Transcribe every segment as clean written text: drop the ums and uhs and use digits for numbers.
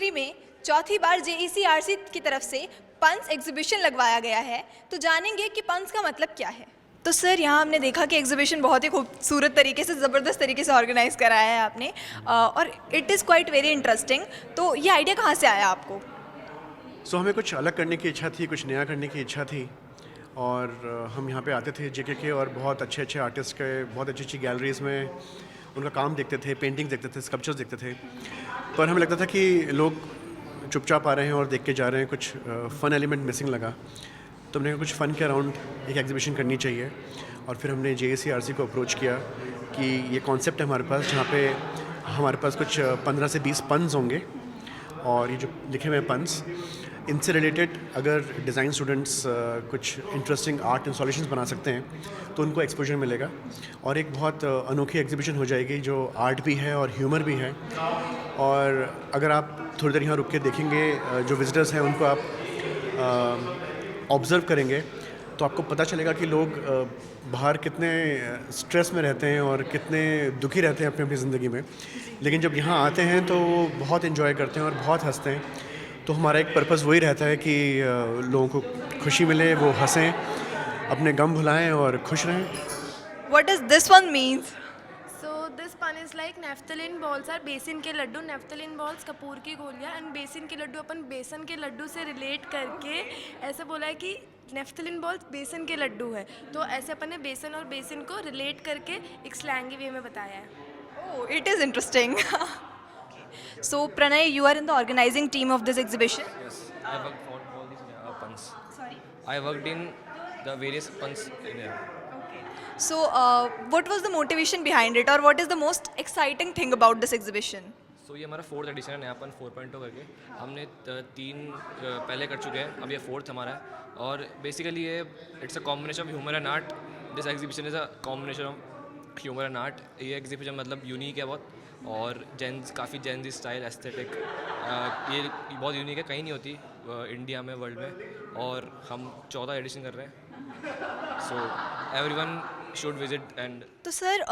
केसरी में चौथी बार JECRC की तरफ से पंच एग्जीबिशन लगवाया गया है, तो जानेंगे कि पंच का मतलब क्या है। तो सर यहाँ हमने देखा कि एग्जीबिशन बहुत ही खूबसूरत तरीके से, ज़बरदस्त तरीके से ऑर्गेनाइज़ कराया है आपने, और it is quite very interesting. तो ये आइडिया कहाँ से आया आपको? हमें कुछ अलग करने की इच्छा थी, कुछ नया करने की इच्छा थी, और हम यहाँ पे आते थे JKK और बहुत अच्छे अच्छे आर्टिस्ट के बहुत अच्छी अच्छी गैलरीज़ में उनका काम देखते थे, पेंटिंग्स देखते थे, स्कल्पचर्स देखते थे। पर हमें लगता था कि लोग चुपचाप आ रहे हैं और देख के जा रहे हैं, कुछ फ़न एलिमेंट मिसिंग लगा। तो हमने कुछ फ़न के अराउंड एक एग्जीबिशन करनी चाहिए, और फिर हमने JECRC को अप्रोच किया कि ये कॉन्सेप्ट है हमारे पास, जहाँ पे हमारे पास कुछ 15 से 20 पन्स होंगे, और ये जो लिखे हुए पन्स, इनसे रिलेटेड अगर डिज़ाइन स्टूडेंट्स कुछ इंटरेस्टिंग आर्ट इंस्टॉलेशंस बना सकते हैं तो उनको एक्सपोजर मिलेगा, और एक बहुत अनोखी एग्जीबिशन हो जाएगी जो आर्ट भी है और ह्यूमर भी है। और अगर आप थोड़ी देर यहाँ रुक के देखेंगे, जो विजिटर्स हैं उनको आप ऑब्ज़र्व करेंगे, तो आपको पता चलेगा कि लोग बाहर कितने स्ट्रेस में रहते हैं और कितने दुखी रहते हैं अपनी अपनी ज़िंदगी में, लेकिन जब यहाँ आते हैं तो वो बहुत इन्जॉय करते हैं और बहुत हंसते हैं। तो हमारा एक पर्पज़ वही रहता है कि लोगों को खुशी मिले, वो हंसें, अपने गम भुलाएं और खुश रहें। What does this one means? So this pun is like naphthalene balls are बेसन के लड्डू, naphthalene balls कपूर की गोलियाँ, एंड बेसन के लड्डू अपन बेसन के लड्डू से रिलेट करके ऐसे बोला है कि naphthalene balls बेसन के लड्डू है, तो ऐसे अपन ने बेसन और बेसन को रिलेट करके एक स्लैंगी वे में बताया है। Oh, it is interesting. So Pranay, you are in the organizing team of this exhibition. Yes, I worked on all these puns. Sorry. I worked in the various puns in there. So what was the motivation behind it, or what is the most exciting thing about this exhibition? So ये हमारा 4th addition है, नया पन 4.0 करके हमने 3 पहले कर चुके हैं, अब ये 4th हमारा है। और बेसिकली ये it's a combination of humour and art. This exhibition is a combination of humour and art. ये एग्जीबिशन मतलब यूनिक है बहुत, और काफ़ी जेंजी स्टाइल एस्थेटिक, ये बहुत यूनिक है, कहीं नहीं होती इंडिया में, वर्ल्ड में, और हम 14 एडिशन कर रहे हैं। So everyone should visit. And तो सर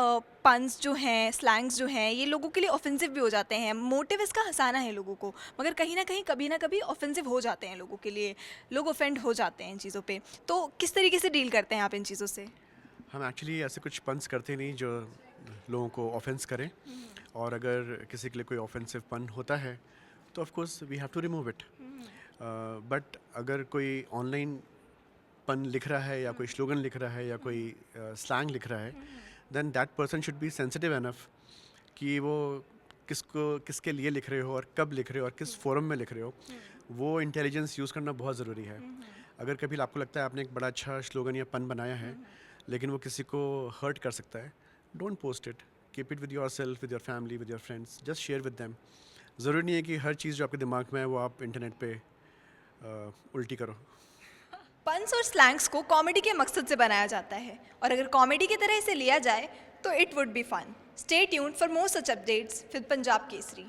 पन्स जो हैं, स्लैंग्स जो हैं, ये लोगों के लिए ऑफेंसिव भी हो जाते हैं। मोटिव इसका हंसाना है लोगों को, मगर कहीं ना कहीं कभी ना कभी ऑफेंसिव हो जाते हैं लोगों के लिए, लोग ऑफेंड हो जाते हैं इन चीज़ों पे। तो किस तरीके से डील करते हैं आप इन चीज़ों से? हम एक्चुअली ऐसे कुछ पन्स करते नहीं जो लोगों को ऑफेंस करें, और अगर किसी के लिए कोई ऑफेंसिव पन होता है तो of course we have to remove it. But अगर कोई ऑनलाइन पन लिख रहा है, या कोई स्लोगन लिख रहा है, या कोई स्लैंग लिख रहा है, then that person should be sensitive enough कि वो किसके लिए लिख रहे हो, और कब लिख रहे हो, और किस फोरम में लिख रहे हो। वो इंटेलिजेंस यूज़ करना बहुत ज़रूरी है। अगर कभी आपको लगता है आपने एक बड़ा अच्छा स्लोगन या पन बनाया है, लेकिन वो किसी को हर्ट कर सकता है, don't post it, keep it with your self, with your family, with your friends, just share with them. ज़रूरी नहीं है कि हर चीज़ जो आपके दिमाग में है वो आप इंटरनेट पे उल्टी करो। पन्स और स्लैंग्स को कॉमेडी के मकसद से बनाया जाता है, और अगर कॉमेडी की तरह इसे लिया जाए तो it would be fun. Stay tuned for more such updates with Punjab Kesari.